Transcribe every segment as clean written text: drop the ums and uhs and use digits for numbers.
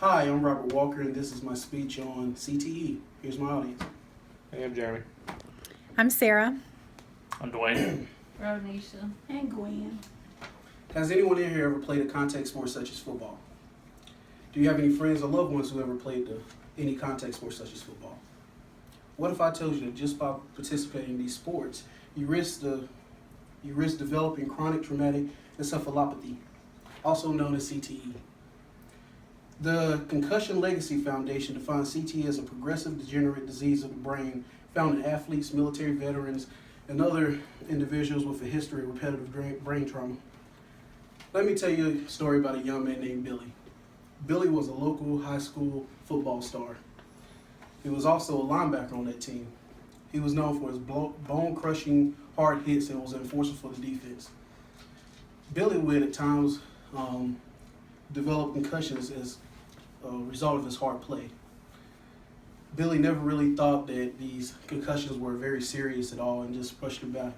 Hi, I'm Robert Walker, and this is my speech on CTE. Here's my audience. Hey, I'm Jeremy. I'm Sarah. I'm Dwayne. Ronisha. And Gwen. Has anyone in here ever played a contact sport such as football? Do you have any friends or loved ones who ever played any contact sport such as football? What if I told you that just by participating in these sports, you risk developing chronic traumatic encephalopathy, also known as CTE? The Concussion Legacy Foundation defines CTE as a progressive degenerate disease of the brain found in athletes, military veterans, and other individuals with a history of repetitive brain trauma. Let me tell you a story about a young man named Billy. Billy was a local high school football star. He was also a linebacker on that team. He was known for his bone-crushing hard hits and was an enforcer for the defense. Billy would at times develop concussions as a result of his hard play. Billy never really thought that these concussions were very serious at all and just brushed it by.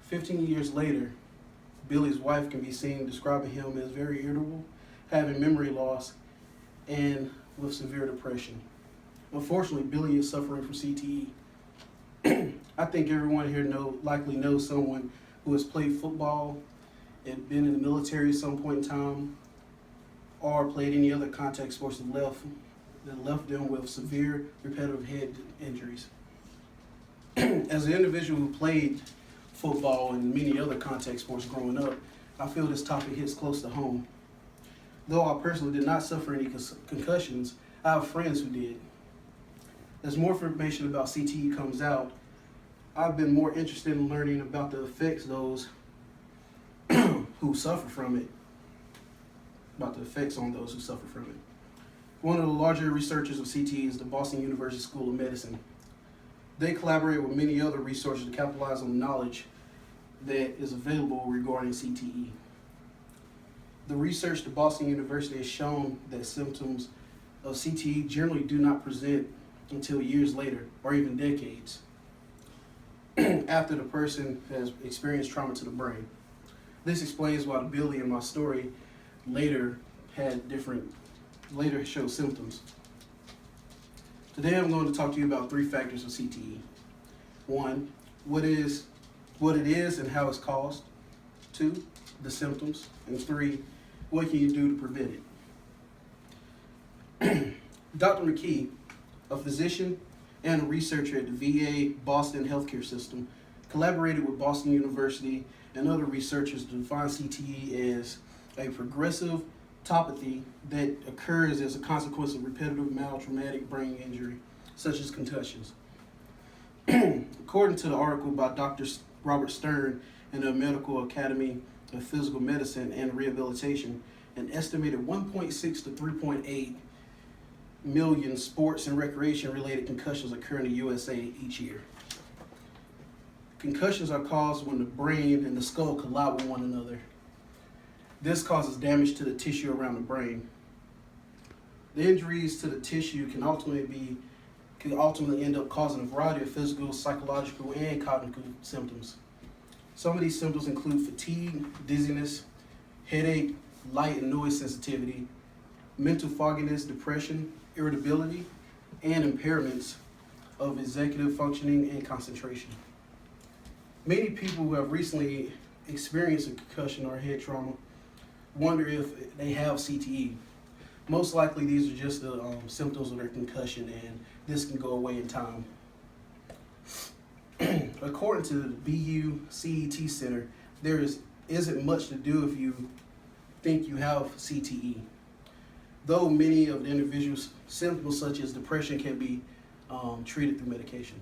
15 years later, Billy's wife can be seen describing him as very irritable, having memory loss, and with severe depression. Unfortunately, Billy is suffering from CTE. I think everyone here likely knows someone who has played football and been in the military at some point in time, or played any other contact sports that left them with severe repetitive head injuries. As an individual who played football and many other contact sports growing up, I feel this topic hits close to home. Though I personally did not suffer any concussions, I have friends who did. As more information about CTE comes out, I've been more interested in learning about the effects those who suffer from it, about the effects on those who suffer from it. One of the larger researchers of CTE is the Boston University School of Medicine. They collaborate with many other researchers to capitalize on the knowledge that is available regarding CTE. The research at Boston University has shown that symptoms of CTE generally do not present until years later, or even decades, after the person has experienced trauma to the brain. This explains why Billy in my story later showed symptoms. Today I'm going to talk to you about 3 factors of CTE. 1, what it is and how it's caused. 2, the symptoms. And 3, what can you do to prevent it? Dr. McKee, a physician and a researcher at the VA Boston healthcare system, collaborated with Boston University and other researchers to define CTE as a progressive topathy that occurs as a consequence of repetitive mild traumatic brain injury, such as concussions. According to the article by Dr. Robert Stern in the American Academy of Physical Medicine and Rehabilitation, an estimated 1.6 to 3.8 million sports and recreation-related concussions occur in the USA each year. Concussions are caused when the brain and the skull collide with one another. This causes damage to the tissue around the brain. The injuries to the tissue can ultimately end up causing a variety of physical, psychological, and cognitive symptoms. Some of these symptoms include fatigue, dizziness, headache, light and noise sensitivity, mental fogginess, depression, irritability, and impairments of executive functioning and concentration. Many people who have recently experienced a concussion or head trauma wonder if they have CTE. Most likely these are just the symptoms of their concussion, and this can go away in time. According to the BU CET Center, there isn't much to do if you think you have CTE. Though many of the individual's symptoms such as depression can be treated through medication.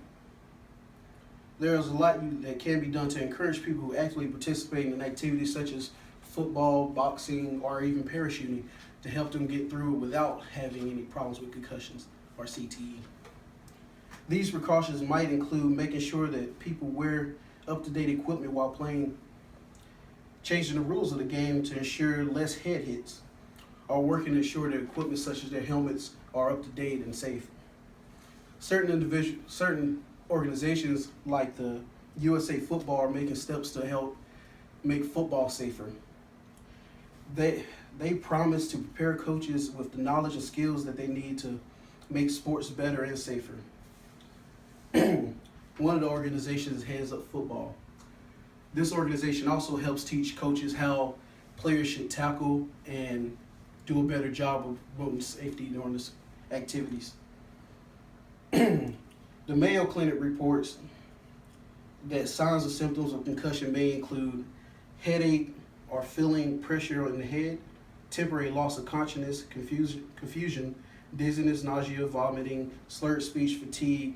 There is a lot that can be done to encourage people who actively participate in activities such as football, boxing, or even parachuting to help them get through without having any problems with concussions or CTE. These precautions might include making sure that people wear up-to-date equipment while playing, changing the rules of the game to ensure less head hits, or working to ensure that equipment such as their helmets are up-to-date and safe. Certain organizations like the USA Football are making steps to help make football safer. They promise to prepare coaches with the knowledge and skills that they need to make sports better and safer. One of the organizations is Hands Up Football. This organization also helps teach coaches how players should tackle and do a better job of promoting safety during this activities. The Mayo Clinic reports that signs and symptoms of concussion may include headache or feeling pressure in the head, temporary loss of consciousness, confusion, dizziness, nausea, vomiting, slurred speech, fatigue,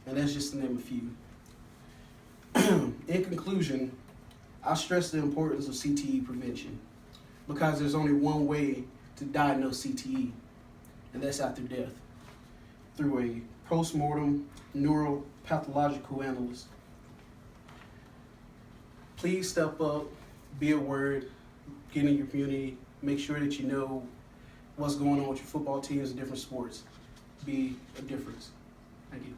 and that's just to name a few. In conclusion, I stress the importance of CTE prevention because there's only one way to diagnose CTE, and that's after death, through a post-mortem neuropathological analysis. Please step up, be aware, get in your community, make sure that you know what's going on with your football teams and different sports. Be a difference. Thank you.